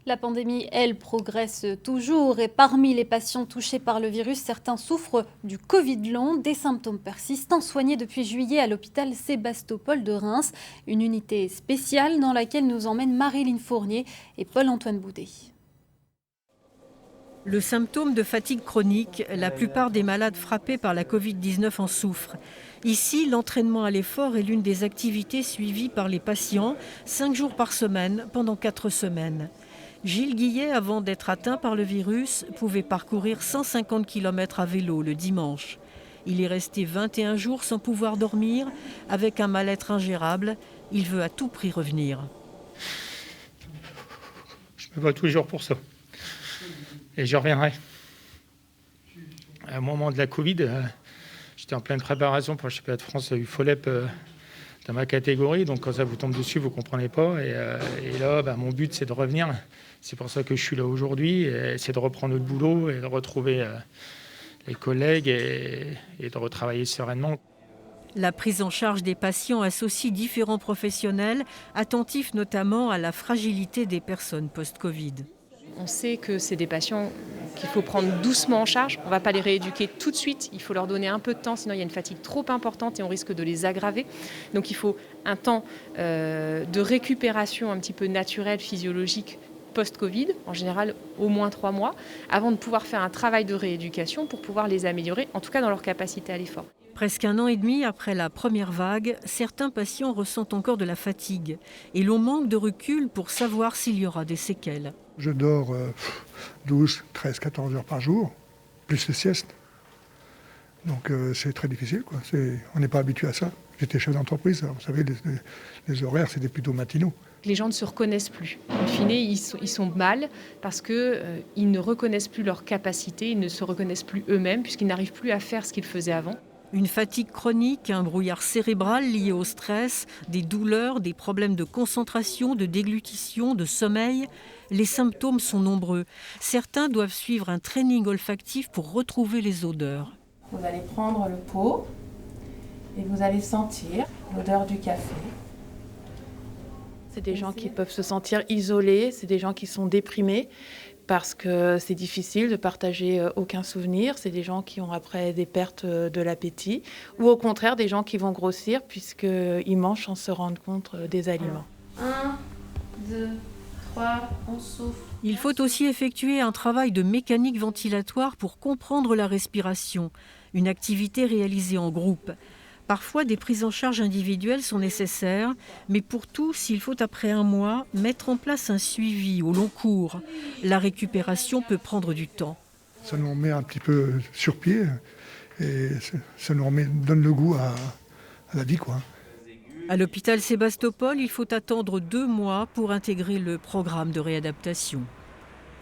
La pandémie, elle, progresse toujours et parmi les patients touchés par le virus, certains souffrent du Covid long, des symptômes persistants soignés depuis juillet à l'hôpital Sébastopol de Reims, une unité spéciale dans laquelle nous emmènent Marilyn Fournier et Paul-Antoine Boudet. Le symptôme de fatigue chronique, la plupart des malades frappés par la Covid-19 en souffrent. Ici, l'entraînement à l'effort est l'une des activités suivies par les patients 5 jours par semaine pendant 4 semaines. Gilles Guillet, avant d'être atteint par le virus, pouvait parcourir 150 km à vélo le dimanche. Il est resté 21 jours sans pouvoir dormir, avec un mal-être ingérable. Il veut à tout prix revenir. Je me bats tous les jours pour ça. Et je reviendrai. Au moment de la Covid, j'étais en pleine préparation pour le championnat de France UFOLEP dans ma catégorie. Donc quand ça vous tombe dessus, vous ne comprenez pas. Et là, mon but, c'est de revenir. C'est pour ça que je suis là aujourd'hui. C'est de reprendre notre boulot et de retrouver les collègues et de retravailler sereinement. La prise en charge des patients associe différents professionnels, attentifs notamment à la fragilité des personnes post-Covid. On sait que c'est des patients qu'il faut prendre doucement en charge. On ne va pas les rééduquer tout de suite. Il faut leur donner un peu de temps, sinon il y a une fatigue trop importante et on risque de les aggraver. Donc il faut un temps de récupération un petit peu naturel, physiologique, post-Covid, en général au moins 3 mois, avant de pouvoir faire un travail de rééducation pour pouvoir les améliorer, en tout cas dans leur capacité à l'effort. Presque 1 an et demi après la première vague, certains patients ressentent encore de la fatigue et l'on manque de recul pour savoir s'il y aura des séquelles. Je dors 12, 13, 14 heures par jour, plus les siestes. Donc c'est très difficile, quoi. On n'est pas habitué à ça. J'étais chef d'entreprise, alors, vous savez, les horaires, c'était plutôt matinaux. Les gens ne se reconnaissent plus. In fine, ils sont mal parce qu'ils ne reconnaissent plus leurs capacités, ils ne se reconnaissent plus eux-mêmes puisqu'ils n'arrivent plus à faire ce qu'ils faisaient avant. Une fatigue chronique, un brouillard cérébral lié au stress, des douleurs, des problèmes de concentration, de déglutition, de sommeil. Les symptômes sont nombreux. Certains doivent suivre un training olfactif pour retrouver les odeurs. Vous allez prendre le pot et vous allez sentir l'odeur du café. C'est des gens qui peuvent se sentir isolés, c'est des gens qui sont déprimés parce que c'est difficile de partager aucun souvenir. C'est des gens qui ont après des pertes de l'appétit ou au contraire des gens qui vont grossir puisqu'ils mangent sans se rendre compte des aliments. 1, 2, 3, on souffle. Il faut aussi effectuer un travail de mécanique ventilatoire pour comprendre la respiration, une activité réalisée en groupe. Parfois, des prises en charge individuelles sont nécessaires, mais pour tous, il faut après 1 mois mettre en place un suivi au long cours. La récupération peut prendre du temps. Ça nous remet un petit peu sur pied et ça nous donne le goût à la vie, quoi. À l'hôpital Sébastopol, il faut attendre 2 mois pour intégrer le programme de réadaptation.